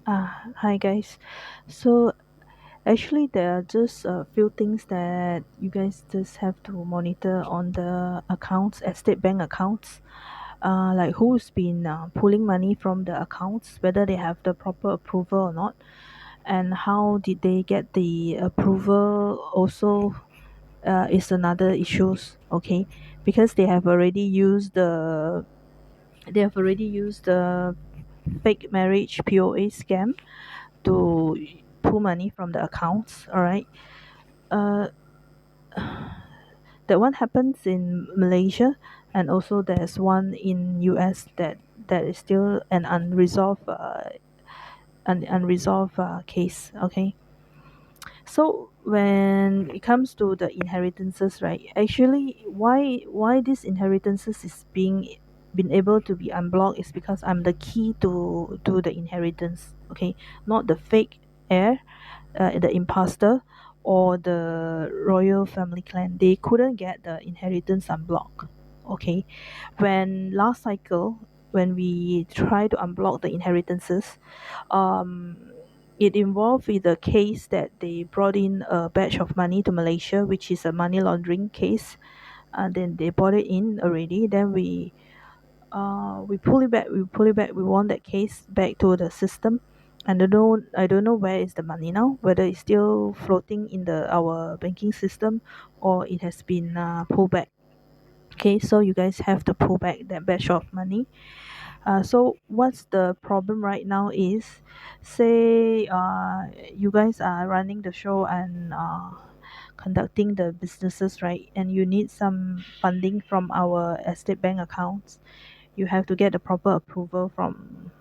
Hi guys. So actually, there are just a few things that you guys just have to monitor on the accounts, estate bank accounts. Like who's been pulling money from the accounts, whether they have the proper approval or not, and how did they get the approval. Also, is another issues. Okay, because they have already used the fake marriage POA scam to pull money from the accounts. All right. Uh, that one happens in Malaysia, and also there's one in US that is still an unresolved case. Okay. So when it comes to the inheritances, right? Actually, why this inheritances is been able to be unblocked is because I'm the key to the inheritance. Okay, not the fake heir, the imposter, or the royal family clan. They couldn't get the inheritance unblocked. Okay, when last cycle, when we try to unblock the inheritances, um, it involved with a case that they brought in a batch of money to Malaysia, which is a money laundering case. And then they brought it in already. Then we pull it back. We pull it back. We want that case back to the system. And I don't know where is the money now. Whether it's still floating in the our banking system, or it has been pulled back. Okay, so you guys have to pull back that batch of money. So what's the problem right now is, say you guys are running the show and conducting the businesses, right? And you need some funding from our estate bank accounts. You have to get the proper approval from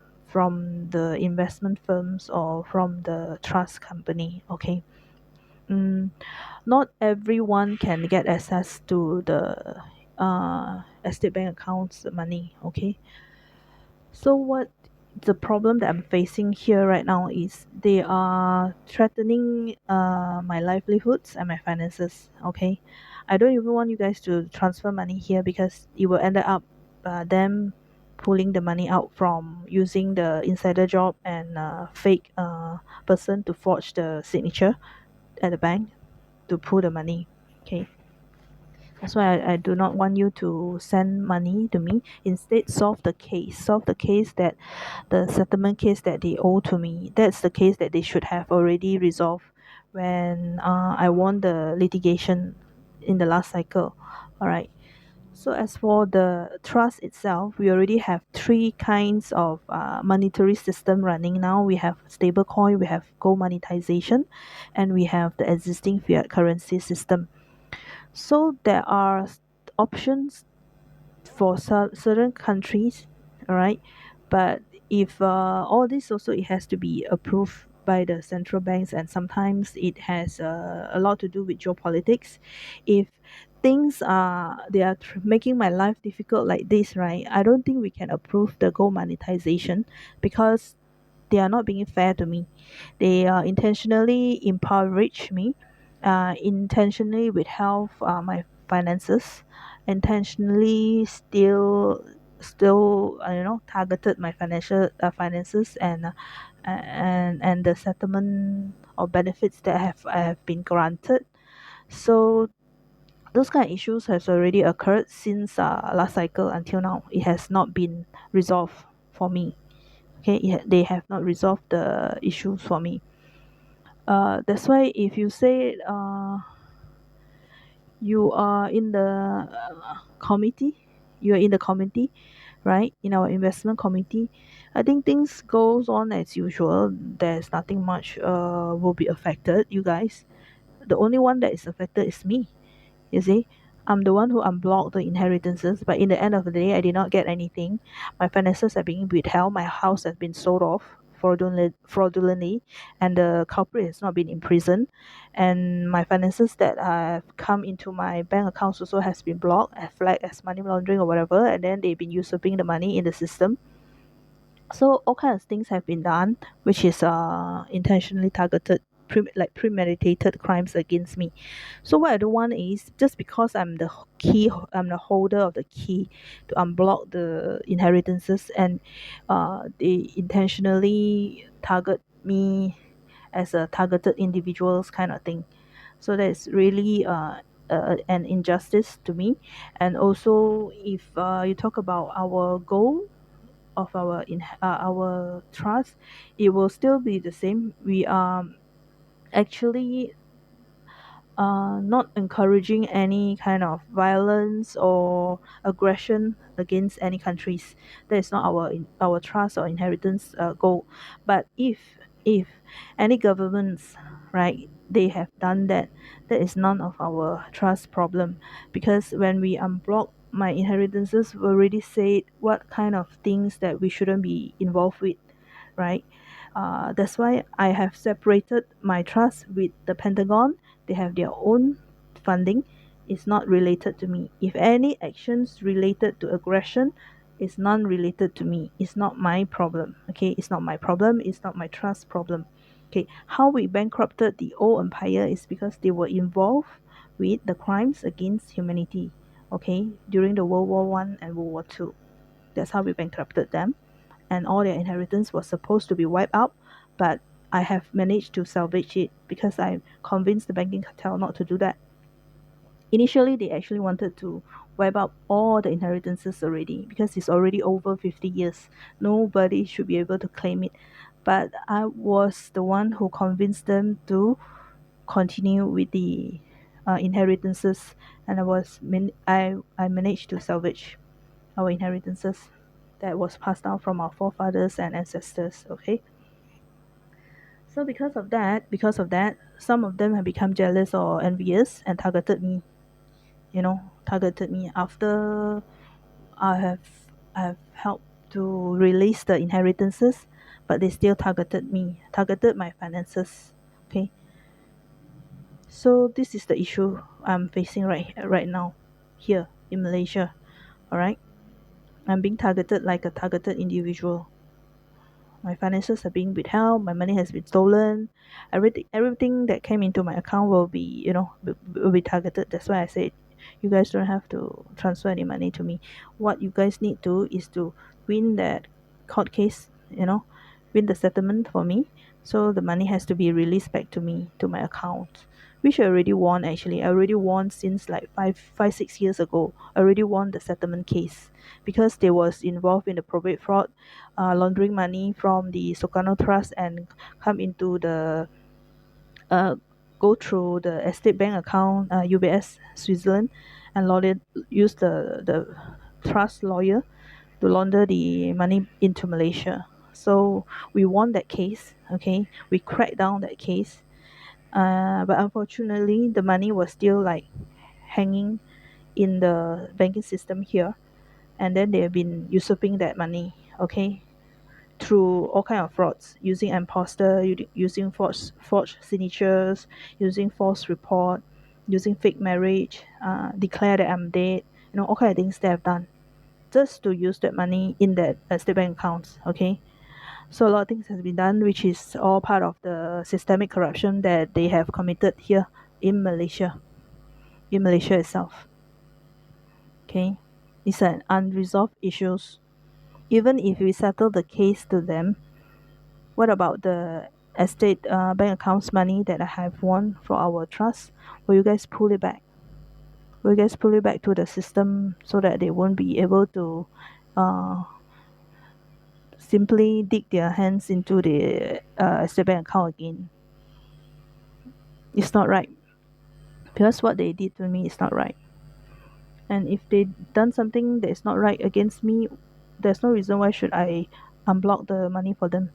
the investment firms or from the trust company. Okay. Mm, Not everyone can get access to the estate bank accounts money. Okay. So what the problem that I'm facing here right now is they are threatening my livelihoods and my finances. Okay, I don't even want you guys to transfer money here because it will end up them pulling the money out from using the insider job and fake person to forge the signature at the bank to pull the money. Okay, that's why I do not want you to send money to me. Instead, solve the case. Solve the case that the settlement case that they owe to me. That's the case that they should have already resolved when I won the litigation in the last cycle. All right. So as for the trust itself, we already have three kinds of monetary system running now. We have stablecoin, we have gold monetization, and we have the existing fiat currency system. So there are options for certain countries, all right. But if all this also it has to be approved by the central banks, and sometimes it has a lot to do with geopolitics. If things are they are making my life difficult like this, right? I don't think we can approve the gold monetization because they are not being fair to me. They intentionally impoverish me, intentionally withheld my finances, intentionally still targeted my finances, and the settlement or benefits that I have been granted. So those kind of issues has already occurred since last cycle until now. It has not been resolved for me. Okay, they have not resolved the issues for me. That's why if you say you are in the committee, you are in the committee, right? In our investment committee, I think things goes on as usual. There's nothing much will be affected. You guys, the only one that is affected is me. You see, I'm the one who unblocked the inheritances, but in the end of the day, I did not get anything. My finances are being withheld. My house has been sold off fraudulently, and the culprit has not been imprisoned. And my finances that have come into my bank accounts also has been blocked, flagged as money laundering or whatever, and then they've been usurping the money in the system. So all kinds of things have been done, which is intentionally targeted. like premeditated crimes against me. So what I don't want is just because I'm the holder of the key to unblock the inheritances, and they intentionally target me as a targeted individuals kind of thing. So that is really an injustice to me. And also, if you talk about our goal of our trust, it will still be the same. We are actually not encouraging any kind of violence or aggression against any countries. That is not our trust or inheritance goal. But if any governments, right, they have done that, that is none of our trust problem, because when we unblock my inheritances, we already said what kind of things that we shouldn't be involved with, right? That's why I have separated my trust with the Pentagon. They have their own funding. It's not related to me. If any actions related to aggression, it's non-related to me. It's not my problem. Okay, it's not my problem. It's not my trust problem. Okay, how we bankrupted the old empire is because they were involved with the crimes against humanity. Okay, during the World War I and World War II. That's how we bankrupted them, and all their inheritance was supposed to be wiped out, but I have managed to salvage it because I convinced the banking cartel not to do that. Initially, they actually wanted to wipe out all the inheritances already because it's already over 50 years. Nobody should be able to claim it. But I was the one who convinced them to continue with the inheritances, and I managed to salvage our inheritances that was passed down from our forefathers and ancestors. Okay, so because of that, some of them have become jealous or envious and targeted me. Targeted me after I have helped to release the inheritances, but they still targeted me, targeted my finances. Okay, so this is the issue I'm facing right now here in Malaysia. All right, I'm being targeted like a targeted individual. My finances are being withheld, my money has been stolen, everything that came into my account will be targeted. That's why I said you guys don't have to transfer any money to me. What you guys need to is to win that court case, win the settlement for me, so the money has to be released back to me, to my account, which I already won. Actually, I already won since like 6 years ago. I already won the settlement case because they was involved in the probate fraud, laundering money from the Sokarno Trust and come into the uh, go through the estate bank account, UBS Switzerland, and use the trust lawyer to launder the money into Malaysia. So we won that case. Okay, we cracked down that case, but unfortunately the money was still like hanging in the banking system here, and then they have been usurping that money. Okay, through all kind of frauds, using imposter, using forged signatures, using false report, using fake marriage, declare that I'm dead, all kind of things they have done just to use that money in that state bank accounts. Okay, so a lot of things has been done, which is all part of the systemic corruption that they have committed here in Malaysia, itself. Okay, it's an unresolved issues. Even if we settle the case to them, what about the estate bank accounts money that I have won for our trust? Will you guys pull it back? Will you guys pull it back to the system so that they won't be able to uh, simply dig their hands into the estate bank account again? It's not right, because what they did to me is not right. And if they done something that is not right against me, there's no reason why should I unblock the money for them.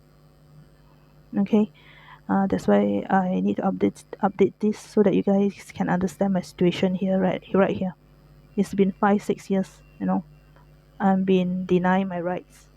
Okay, that's why I need to update this so that you guys can understand my situation here, right here. It's been 5 6 years, I'm being denied my rights.